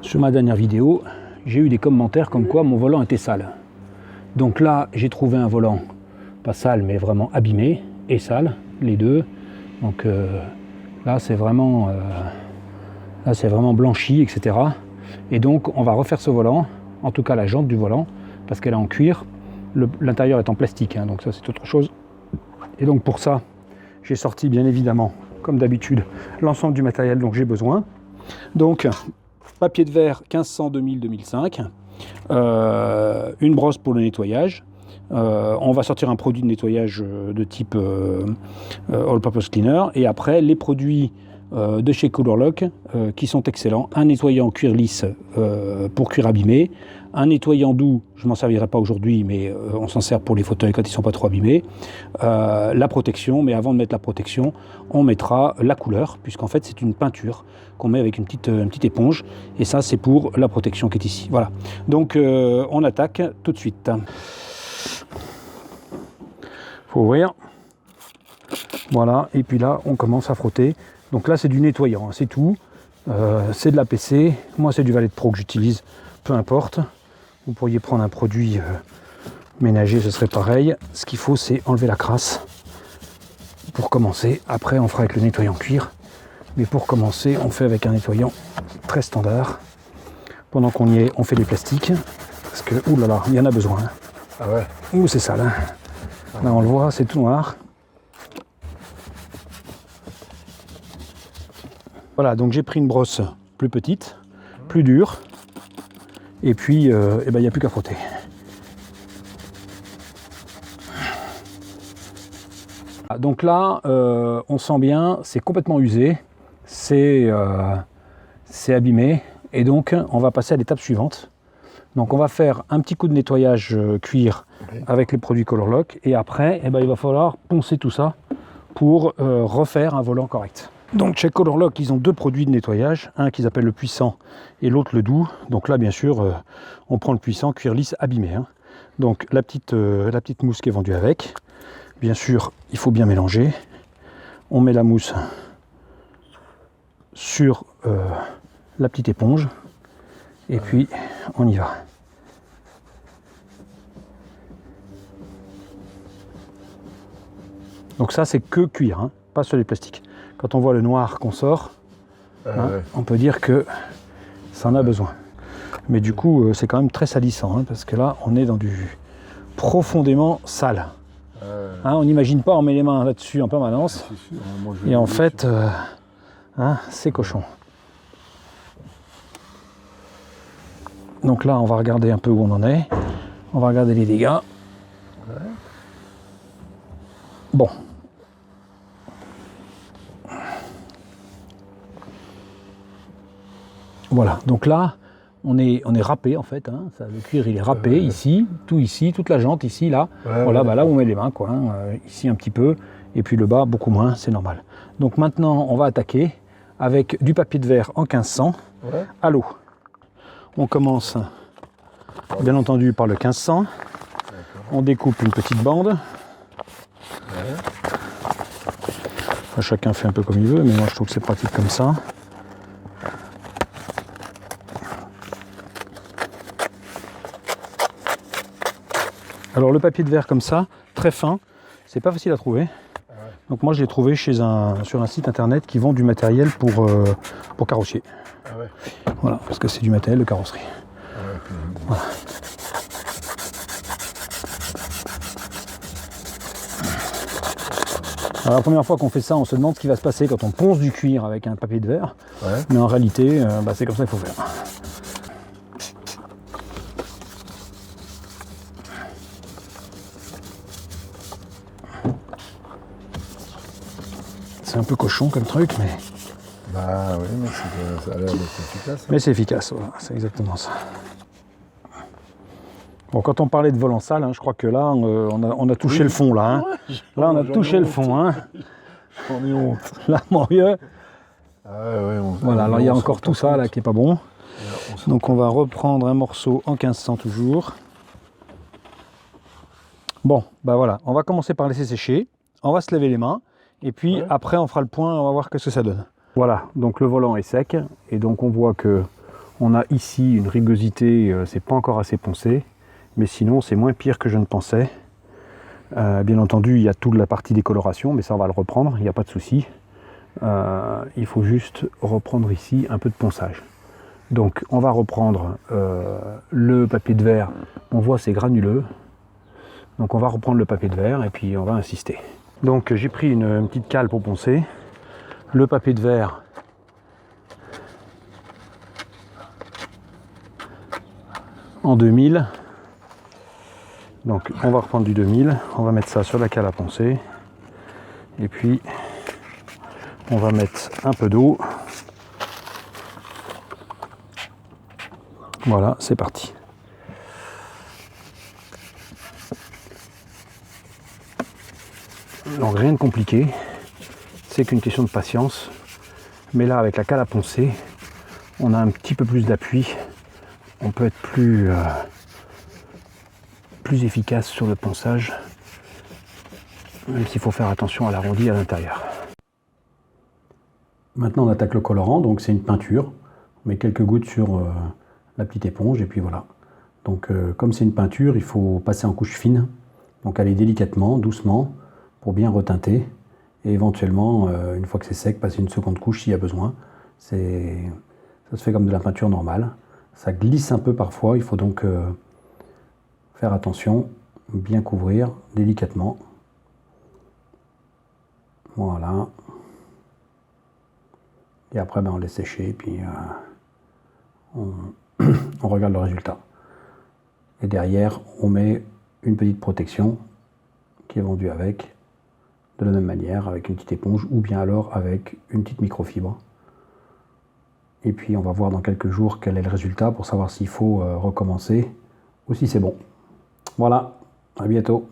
Sur ma dernière vidéo, j'ai eu des commentaires comme quoi mon volant était sale. Donc là, j'ai trouvé un volant, pas sale, mais vraiment abîmé et sale, les deux. Donc là, c'est vraiment blanchi, etc. Et donc, on va refaire ce volant, en tout cas la jante du volant, parce qu'elle est en cuir. L'intérieur est en plastique, hein, donc ça, c'est autre chose. Et donc, pour ça, j'ai sorti, bien évidemment, comme d'habitude, l'ensemble du matériel dont j'ai besoin. Donc, papier de verre 1500 2000 2005, une brosse pour le nettoyage. On va sortir un produit de nettoyage de type All Purpose Cleaner, et après les produits de chez Colorlock qui sont excellents. Un nettoyant cuir lisse pour cuir abîmé, un nettoyant doux, je ne m'en servirai pas aujourd'hui, mais on s'en sert pour les fauteuils quand ils ne sont pas trop abîmés. La protection, mais avant de mettre la protection, on mettra la couleur, puisqu'en fait c'est une peinture qu'on met avec une petite éponge, et ça c'est pour la protection qui est ici. Voilà, donc on attaque tout de suite. Faut ouvrir. Voilà, et puis là on commence à frotter. Donc là c'est du nettoyant, hein, c'est tout. C'est de l'APC, moi c'est du Valet Pro que j'utilise, peu importe. Vous pourriez prendre un produit ménager, ce serait pareil. Ce qu'il faut, c'est enlever la crasse pour commencer. Après on fera avec le nettoyant cuir, mais pour commencer on fait avec un nettoyant très standard. Pendant qu'on y est, on fait des plastiques, parce que oulala, il y en a besoin. Ah ouais. Ouh, c'est sale, hein. Là on le voit, c'est tout noir. Voilà, donc j'ai pris une brosse plus petite, plus dure, et puis il n'y a plus qu'à frotter. Donc là, on sent bien, c'est complètement usé, c'est abîmé, et donc on va passer à l'étape suivante. Donc on va faire un petit coup de nettoyage cuir avec les produits Colorlock, et après, il va falloir poncer tout ça pour refaire un volant correct. Donc chez Colorlock, ils ont deux produits de nettoyage, un qu'ils appellent le puissant et l'autre le doux. Donc là, bien sûr, on prend le puissant, cuir lisse, abîmé, hein. Donc la petite mousse qui est vendue avec. Bien sûr, il faut bien mélanger. On met la mousse sur la petite éponge et puis on y va. Donc ça, c'est que cuir, hein, pas sur les plastiques. Quand on voit le noir qu'on sort, ouais. On peut dire que ça en a besoin. Mais du coup, c'est quand même très salissant, hein, parce que là, on est dans du profondément sale. Hein, on n'imagine pas, on met les mains là-dessus en permanence. Et en fait, c'est cochon. Donc là, on va regarder un peu où on en est. On va regarder les dégâts. Ouais. Bon. Voilà, donc là, on est râpé en fait, hein. Ça, le cuir il est râpé ici, toute la jante ici, là. Ouais, voilà, là où on met les mains, quoi, hein. Ici un petit peu, et puis le bas beaucoup moins, c'est normal. Donc maintenant, on va attaquer avec du papier de verre en 1500 à l'eau. On commence, bien entendu, par le 1500. On découpe une petite bande. Enfin, chacun fait un peu comme il veut, mais moi je trouve que c'est pratique comme ça. Alors le papier de verre comme ça, très fin, c'est pas facile à trouver. Donc moi je l'ai trouvé sur un site internet qui vend du matériel pour carrossier. Voilà, parce que c'est du matériel de carrosserie. Voilà. Alors la première fois qu'on fait ça, on se demande ce qui va se passer quand on ponce du cuir avec un papier de verre. Mais en réalité, c'est comme ça qu'il faut faire. C'est un peu cochon comme truc, mais... Bah oui, mais ça a l'air d'être efficace. Hein. Mais c'est efficace, voilà, c'est exactement ça. Bon, quand on parlait de volant sale, hein, je crois que là, on a touché le fond, là. Hein. Là, on a touché le fond, hein. J'en ai honte. Là, mon vieux. Voilà, alors il y a on encore tout ça, là, qui est pas bon. Donc on va reprendre un morceau en 1500 toujours. Bon, bah voilà, on va commencer par laisser sécher. On va se laver les mains. Et puis après on fera le point, on va voir ce que ça donne. Voilà, donc le volant est sec et donc on voit que On a ici une rugosité, c'est pas encore assez poncé, mais sinon c'est moins pire que je ne pensais. Bien entendu, il y a toute la partie décoloration, mais ça on va le reprendre, il n'y a pas de souci. Il faut juste reprendre ici un peu de ponçage. Donc on va reprendre le papier de verre, on voit c'est granuleux. Donc on va reprendre le papier de verre et puis on va insister. Donc j'ai pris une petite cale pour poncer. Le papier de verre, en 2000. Donc on va reprendre du 2000, on va mettre ça sur la cale à poncer. Et puis on va mettre un peu d'eau. Voilà, c'est parti. Donc rien de compliqué, c'est qu'une question de patience. Mais là avec la cale à poncer, on a un petit peu plus d'appui. On peut être plus efficace sur le ponçage, même s'il faut faire attention à l'arrondi à l'intérieur. Maintenant on attaque le colorant, donc c'est une peinture. On met quelques gouttes sur la petite éponge et puis voilà. Donc comme c'est une peinture, il faut passer en couche fine, donc aller délicatement, doucement, pour bien reteinter. Et éventuellement, une fois que c'est sec, passer une seconde couche s'il y a besoin. Ça se fait comme de la peinture normale. Ça glisse un peu parfois, il faut donc faire attention, bien couvrir délicatement. Voilà. Et après, on laisse sécher et puis on regarde le résultat. Et derrière, on met une petite protection qui est vendue avec, de la même manière, avec une petite éponge ou bien alors avec une petite microfibre. Et puis on va voir dans quelques jours quel est le résultat pour savoir s'il faut recommencer ou si c'est bon. Voilà, à bientôt.